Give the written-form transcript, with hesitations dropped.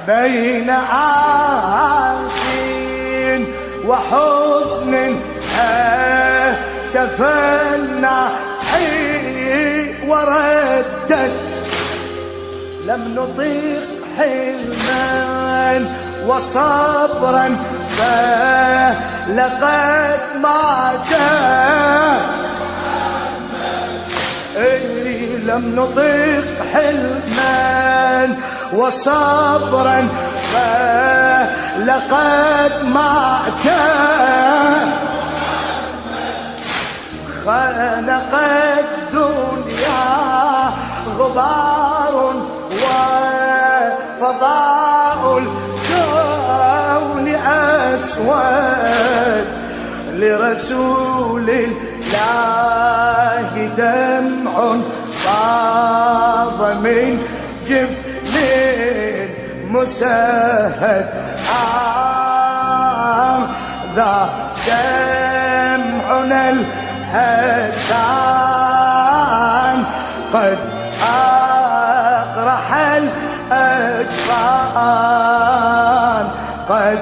بين عافين وحزن تفنى وردد لم نطيق حلما وصبرا فلقد ما جاء لم نطيق حلما وصبرا فلقد ما جاء خنق الدنيا غبار وفضاء الكون أسود لرسول الله دمع فاض من جفن مسهد ذا دمعنا الهتان قد أقرح الأجفان قد